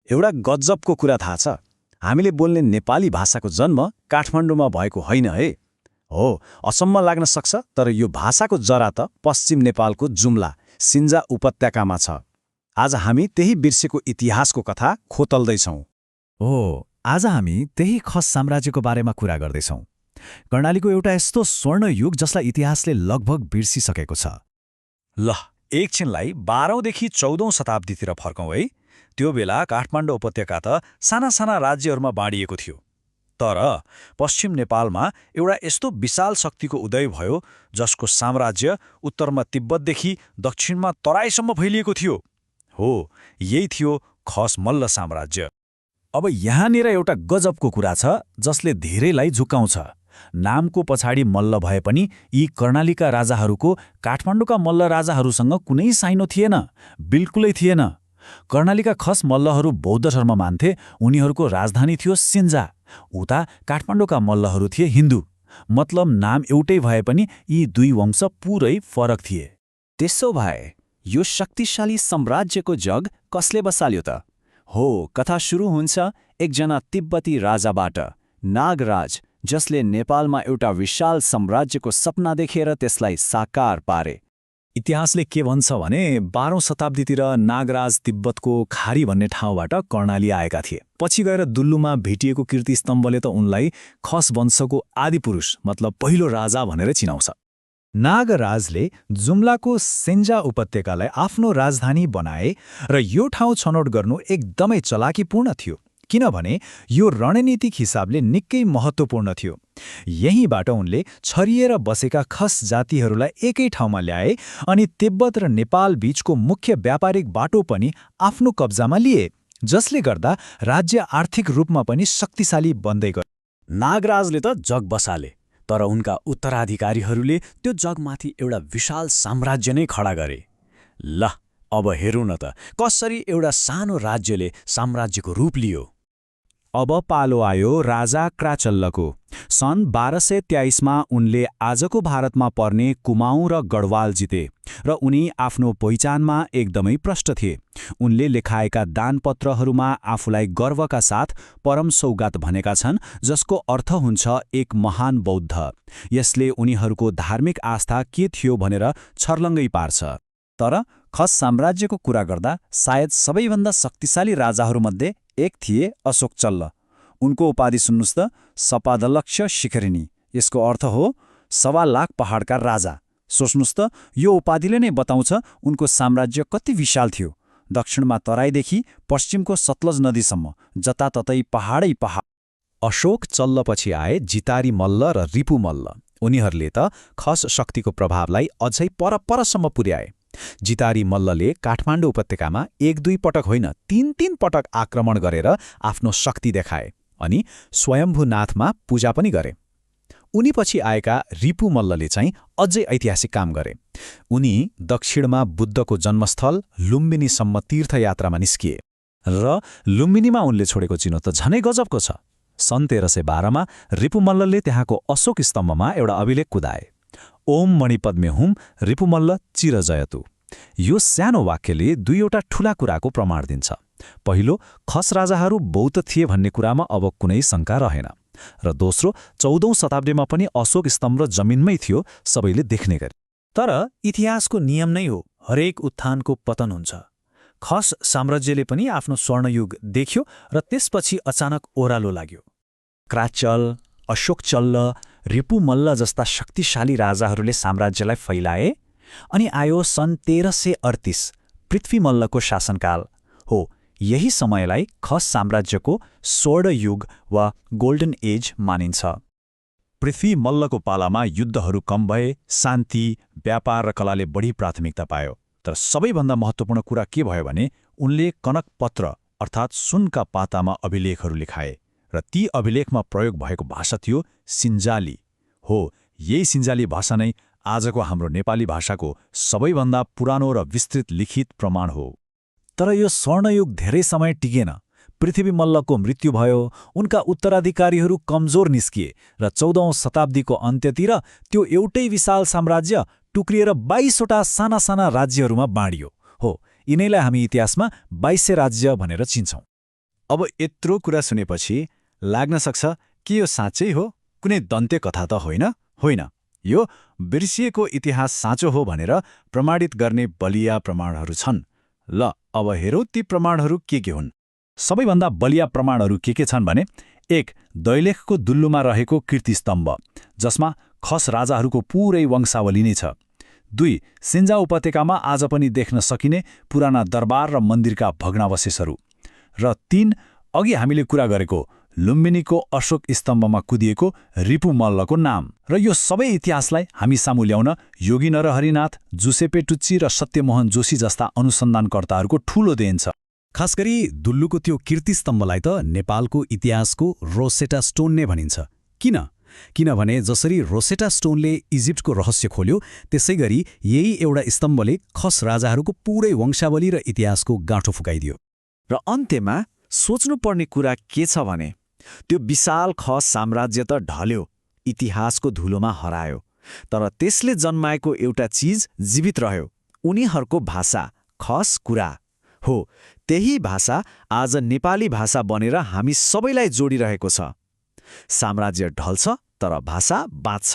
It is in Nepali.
एउटा गजबको कुरा थाहा छ। हामीले बोल्ने नेपाली भाषाको जन्म काठमाडौँमा भएको होइन है। हो, असम्म लाग्न सक्छ, तर यो भाषाको जरा त पश्चिम नेपालको जुम्ला सिन्जा उपत्यकामा छ। आज हामी त्यही बिर्सेको इतिहासको कथा खोतल्दैछौँ। आज हामी त्यही खस साम्राज्यको बारेमा कुरा गर्दैछौँ। कर्णालीको एउटा यस्तो स्वर्ण युग जसलाई इतिहासले लगभग बिर्सिसकेको छ। ल, एकछिनलाई 12औं देखि 14औं शताब्दीतिर फर्कौँ है। त्यो बेला काठमाडौँ उपत्यका त साना साना राज्यहरूमा बाँडिएको थियो। तर पश्चिम नेपालमा एउटा यस्तो विशाल शक्तिको उदय भयो जसको साम्राज्य उत्तरमा तिब्बतदेखि दक्षिणमा तराईसम्म फैलिएको थियो। हो, यही थियो खस मल्ल साम्राज्य। अब यहाँनिर एउटा गजबको कुरा छ जसले धेरैलाई झुक्काउँछ। नामको पछाडि मल्ल भए पनि यी कर्णालीका राजाहरूको काठमाडौँका मल्ल राजाहरूसँग कुनै साइनो थिएन, बिल्कुलै थिएन। कर्णालीका खस मल्लहरू बौद्ध धर्म मान्थे, उनीहरूको राजधानी थियो सिन्जा। उता काठमाडौँका मल्लहरू थिए हिन्दू। मतलब नाम एउटै भए पनि यी दुई वंश पुरै फरक थिए। त्यसो भए यो शक्तिशाली साम्राज्यको जग कसले बसाल्यो त? हो, कथा सुरु हुन्छ एकजना तिब्बती राजाबाट, नागराज, जसले नेपालमा एउटा विशाल साम्राज्यको सपना देखेर त्यसलाई साकार पारे। इतिहासले के भन्छ भने 12औं शताब्दीतिर नागराज तिब्बतको खारी भन्ने ठाउँबाट कर्णाली आएका थिए। पछि गएर दुल्लुमा भेटिएको कीर्तिस्तम्भले त उनलाई खस वंशको आदिपुरुष मतलब पहिलो राजा भनेर चिनाउँछ। नागराजले जुम्लाको सिन्जा उपत्यकालाई आफ्नो राजधानी बनाए र यो ठाउँ छनौट गर्नु एकदमै चलाकीपूर्ण थियो, किनभने यो रणनीतिक हिसाबले निकै महत्त्वपूर्ण थियो। यहीँबाट उनले छरिएर बसेका खस जातिहरूलाई एकै ठाउँमा ल्याए अनि तिब्बत र नेपाल बीचको मुख्य व्यापारिक बाटो पनि आफ्नो कब्जामा लिए, जसले गर्दा राज्य आर्थिक रूपमा पनि शक्तिशाली बन्दै गयो। नागराजले त जग बसाले, तर उनका उत्तराधिकारीहरूले त्यो जगमाथि एउटा विशाल साम्राज्य नै खडा गरे। ल, अब हेरौँ न त कसरी एउटा सानो राज्यले साम्राज्यको रूप लियो। अब पालो आयो राजा क्राचल्लको। सन् 1223मा उनले आजको भारतमा पर्ने कुमाऊँ र गढवाल जिते र उनी आफ्नो पहिचानमा एकदमै प्रष्ट थिए। उनले लेखाएका दानपत्रहरूमा आफूलाई गर्वका साथ परम सौगात भनेका छन्, जसको अर्थ हुन्छ एक महान बौद्ध। यसले उनीहरूको धार्मिक आस्था के थियो भनेर छर्लङ्गै पार्छ। तर खस साम्राज्यको कुरा गर्दा सायद सबैभन्दा शक्तिशाली राजाहरूमध्ये एक थिए अशोक चल्ल। उनको उपाधि सुन्नुस् त, सपादलक्ष शिखरिणी। यसको अर्थ हो 1.25 लाख पहाडका राजा। सोच्नुस् त, यो उपाधिले नै बताउँछ उनको साम्राज्य कति विशाल थियो। दक्षिणमा तराईदेखि पश्चिमको सतलज नदीसम्म जताततै पहाडै पहाड। अशोक चल्लपछि आए जितारी मल्ल र रिपु मल्ल। उनीहरूले त खस शक्तिको प्रभावलाई अझै परसम्म पुर्याए। जितारी मल्लले काठमाडौँ उपत्यकामा 1-2 पटक होइन 3-3 पटक आक्रमण गरेर आफ्नो शक्ति देखाए अनि स्वयम्भूनाथमा पूजा पनि गरे। उनी पछि आएका रिपु मल्लले चाहिँ अझै ऐतिहासिक काम गरे। उनी दक्षिणमा बुद्धको जन्मस्थल लुम्बिनीसम्म तीर्थयात्रामा निस्किए र लुम्बिनीमा उनले छोडेको चिनो त झनै गजबको छ। सन् 1312मा रिपु मल्लले त्यहाँको अशोक स्तम्भमा एउटा अभिलेख कुदाए, ओम मणिपद्मे हुम रिपुमल्ल चिरजयतु। यो सानो वाक्यले दुईवटा ठूला कुराको प्रमाण दिन्छ। पहिलो, खस राजाहरू बौद्ध थिए भन्ने कुरामा अब कुनै शङ्का रहेन, र दोस्रो, 14औं शताब्दीमा पनि अशोक स्तम्भ जमिनमै थियो, सबैले देख्ने गरे। तर इतिहासको नियम नै हो, हरेक उत्थानको पतन हुन्छ। खस साम्राज्यले पनि आफ्नो स्वर्णयुग देख्यो र त्यसपछि अचानक ओह्रालो लाग्यो। क्राचल, अशोक चल्ल, रिपु मल्ल जस्ता शक्तिशाली राजाहरूले साम्राज्यलाई फैलाए अनि आयो सन् 1338 पृथ्वी मल्लको शासनकाल। हो, यही समयलाई खस साम्राज्यको स्वर्ण युग वा गोल्डन एज मानिन्छ। पृथ्वी मल्लको पालामा युद्धहरू कम भए, शान्ति, व्यापार र कलाले बढी प्राथमिकता पायो। तर सबैभन्दा महत्त्वपूर्ण कुरा के भयो भने उनले कनक पत्र अर्थात् सुनका पातामा अभिलेखहरू लेखाए र ती अभिलेखमा प्रयोग भएको भाषा थियो सिन्जाली। हो, यही सिन्जाली भाषा नै आजको हाम्रो नेपाली भाषाको सबैभन्दा पुरानो र विस्तृत लिखित प्रमाण हो। तर यो स्वर्णयुग धेरै समय टिकेन। पृथ्वी मल्लको मृत्यु भयो, उनका उत्तराधिकारीहरू कमजोर निस्किए र 14औं शताब्दीको अन्त्यतिर त्यो एउटै विशाल साम्राज्य टुक्रिएर 22वटा साना साना राज्यहरूमा बाँडियो। हो, यिनैलाई हामी इतिहासमा 2200 राज्य भनेर चिन्छौँ। अब यत्रो कुरा सुनेपछि लाग्न सक्छ कि यो साँच्चै हो, कुनै दन्त्य कथा त होइन। यो बिर्सिएको इतिहास साँचो हो भनेर प्रमाणित गर्ने बलिया प्रमाणहरू छन्। ल अब हेरौँ ती प्रमाणहरू के हुन्। सबैभन्दा बलिया प्रमाणहरू के छन् भने 1. दैलेखको दुल्लुमा रहेको कीर्तिस्तम्भ, जसमा खस राजाहरूको पूरै वंशावली नै छ। 2. सिन्जा उपत्यकामा आज पनि देख्न सकिने पुराना दरबार र मन्दिरका भग्नावशेषहरू। र 3. अघि हामीले कुरा गरेको लुम्बिनीको अशोक स्तम्भमा कुदिएको रिपु मल्लको नाम। र यो सबै इतिहासलाई हामी सामु ल्याउन योगी नरहरिनाथ, जुसेपे टुच्ची र सत्यमोहन जोशी जस्ता अनुसन्धानकर्ताहरूको ठूलो देन छ। खास गरी दुल्लुको त्यो कीर्तिस्तम्भलाई त नेपालको इतिहासको रोसेटा स्टोन नै भनिन्छ। किनभने जसरी रोसेटा स्टोनले इजिप्टको रहस्य खोल्यो, त्यसै गरी यही एउटा स्तम्भले खस राजाहरूको पूरै वंशावली र इतिहासको गाँठो फुकाइदियो। र अन्त्यमा सोच्नुपर्ने कुरा के छ भने त्यो विशाल खस साम्राज्य त ढल्यो, इतिहासको धुलोमा हरायो, तर त्यसले जन्माएको एउटा चिज जीवित रह्यो, उनीहरूको भाषा, खस कुरा हो। त्यही भाषा आज नेपाली भाषा बनेर हामी सबैलाई जोडिरहेको छ। साम्राज्य ढल्छ तर भाषा बाँच्छ।